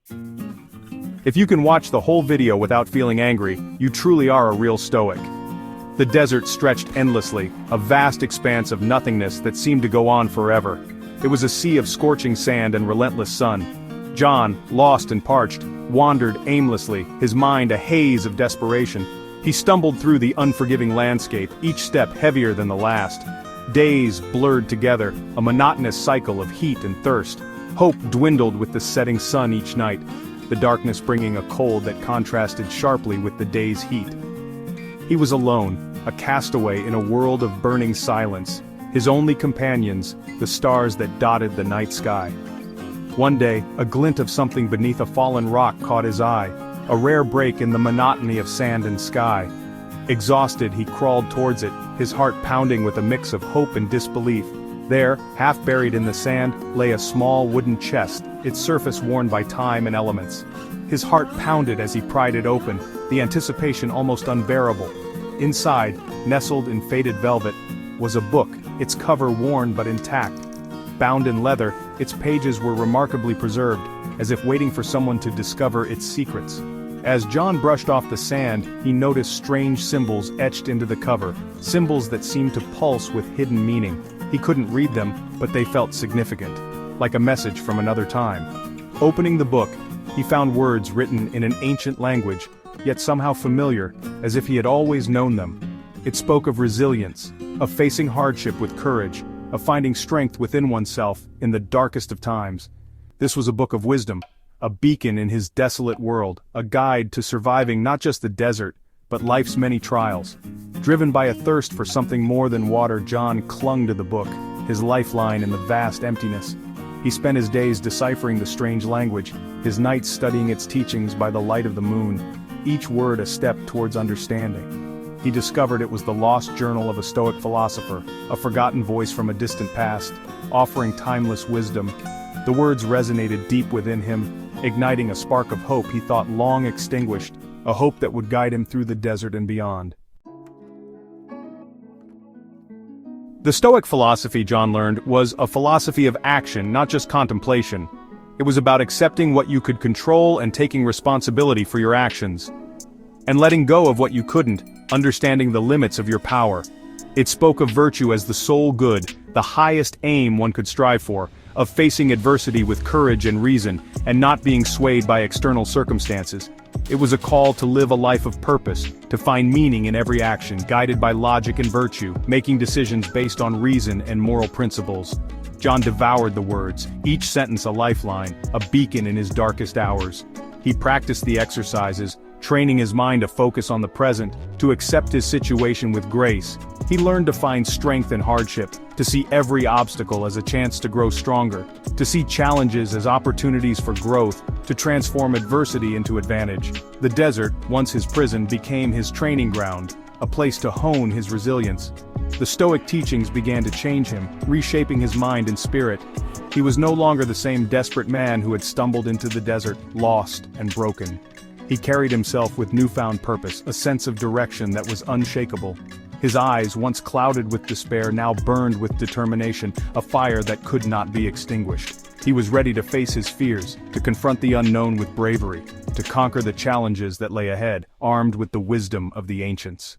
If you can watch the whole video without feeling angry, you truly are a real Stoic. The desert stretched endlessly, a vast expanse of nothingness that seemed to go on forever. It was a sea of scorching sand and relentless sun. John, lost and parched, wandered aimlessly, his mind a haze of desperation. He stumbled through the unforgiving landscape, each step heavier than the last. Days blurred together, a monotonous cycle of heat and thirst. Hope dwindled with the setting sun each night, the darkness bringing a cold that contrasted sharply with the day's heat. He was alone, a castaway in a world of burning silence, his only companions, the stars that dotted the night sky. One day, a glint of something beneath a fallen rock caught his eye, a rare break in the monotony of sand and sky. Exhausted, he crawled towards it, his heart pounding with a mix of hope and disbelief. There, half buried in the sand, lay a small wooden chest, its surface worn by time and elements. His heart pounded as he pried it open, the anticipation almost unbearable. Inside, nestled in faded velvet, was a book, its cover worn but intact. Bound in leather, its pages were remarkably preserved, as if waiting for someone to discover its secrets. As John brushed off the sand, he noticed strange symbols etched into the cover, symbols that seemed to pulse with hidden meaning. He couldn't read them, but they felt significant, like a message from another time. Opening the book, he found words written in an ancient language, yet somehow familiar, as if he had always known them. It spoke of resilience, of facing hardship with courage, of finding strength within oneself in the darkest of times. This was a book of wisdom, a beacon in his desolate world, a guide to surviving not just the desert, but life's many trials. Driven by a thirst for something more than water, John clung to the book, his lifeline in the vast emptiness. He spent his days deciphering the strange language, his nights studying its teachings by the light of the moon, each word a step towards understanding. He discovered it was the lost journal of a Stoic philosopher, a forgotten voice from a distant past, offering timeless wisdom. The words resonated deep within him, igniting a spark of hope he thought long extinguished, a hope that would guide him through the desert and beyond. The Stoic philosophy, John learned, was a philosophy of action, not just contemplation. It was about accepting what you could control and taking responsibility for your actions. And letting go of what you couldn't, understanding the limits of your power. It spoke of virtue as the sole good, the highest aim one could strive for, of facing adversity with courage and reason, and not being swayed by external circumstances. It was a call to live a life of purpose, to find meaning in every action, guided by logic and virtue, making decisions based on reason and moral principles. John devoured the words, each sentence a lifeline, a beacon in his darkest hours. He practiced the exercises, training his mind to focus on the present, to accept his situation with grace. He learned to find strength in hardship, to see every obstacle as a chance to grow stronger, to see challenges as opportunities for growth, to transform adversity into advantage. The desert, once his prison, became his training ground, a place to hone his resilience. The Stoic teachings began to change him, reshaping his mind and spirit. He was no longer the same desperate man who had stumbled into the desert, lost and broken. He carried himself with newfound purpose, a sense of direction that was unshakable. His eyes, once clouded with despair, now burned with determination, a fire that could not be extinguished. He was ready to face his fears, to confront the unknown with bravery, to conquer the challenges that lay ahead, armed with the wisdom of the ancients.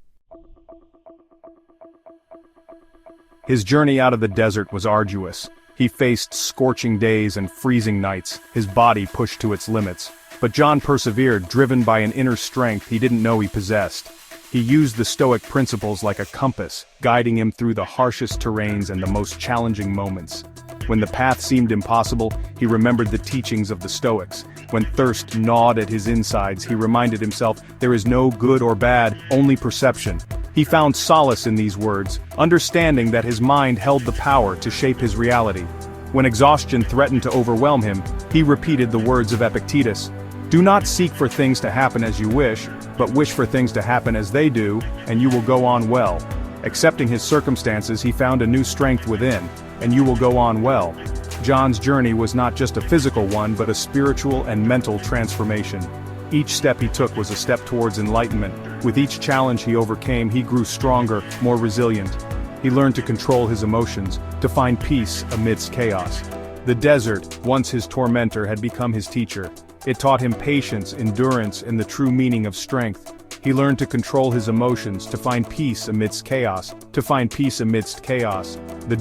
His journey out of the desert was arduous. He faced scorching days and freezing nights, his body pushed to its limits. But John persevered, driven by an inner strength he didn't know he possessed. He used the Stoic principles like a compass, guiding him through the harshest terrains and the most challenging moments. When the path seemed impossible, he remembered the teachings of the Stoics. When thirst gnawed at his insides, he reminded himself, there is no good or bad, only perception. He found solace in these words, understanding that his mind held the power to shape his reality. When exhaustion threatened to overwhelm him, he repeated the words of Epictetus, "Do not seek for things to happen as you wish, but wish for things to happen as they do, and you will go on well." Accepting his circumstances, he found a new strength within, and you will go on well. John's journey was not just a physical one, but a spiritual and mental transformation. Each step he took was a step towards enlightenment. With each challenge he overcame, he grew stronger, more resilient. He learned to control his emotions, to find peace amidst chaos. The desert, once his tormentor, had become his teacher. It taught him patience, endurance, and the true meaning of strength. He learned to control his emotions, to find peace amidst chaos. The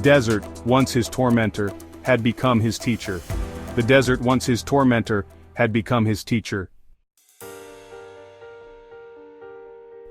desert, once his tormentor, had become his teacher.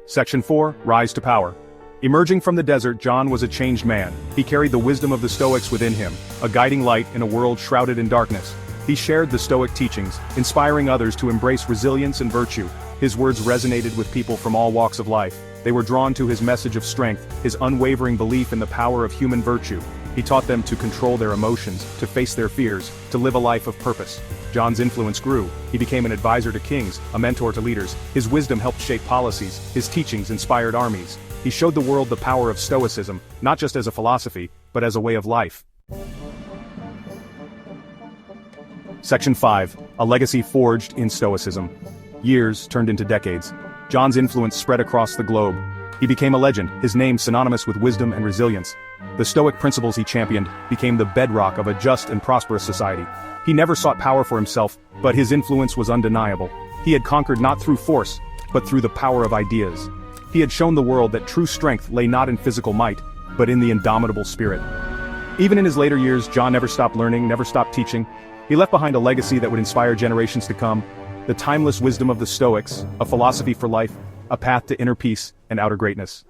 Section 4, Rise to Power. Emerging from the desert, John was a changed man. He carried the wisdom of the Stoics within him, a guiding light in a world shrouded in darkness. He shared the Stoic teachings, inspiring others to embrace resilience and virtue. His words resonated with people from all walks of life. They were drawn to his message of strength, his unwavering belief in the power of human virtue. He taught them to control their emotions, to face their fears, to live a life of purpose. John's influence grew. He became an advisor to kings, a mentor to leaders. His wisdom helped shape policies. His teachings inspired armies. He showed the world the power of Stoicism, not just as a philosophy, but as a way of life. Section 5, A Legacy Forged in Stoicism. Years turned into decades. John's influence spread across the globe. He became a legend, his name synonymous with wisdom and resilience. The Stoic principles he championed became the bedrock of a just and prosperous society. He never sought power for himself, but his influence was undeniable. He had conquered not through force, but through the power of ideas. He had shown the world that true strength lay not in physical might, but in the indomitable spirit. Even in his later years, John never stopped learning, never stopped teaching. He left behind a legacy that would inspire generations to come. The timeless wisdom of the Stoics, a philosophy for life, a path to inner peace and outer greatness.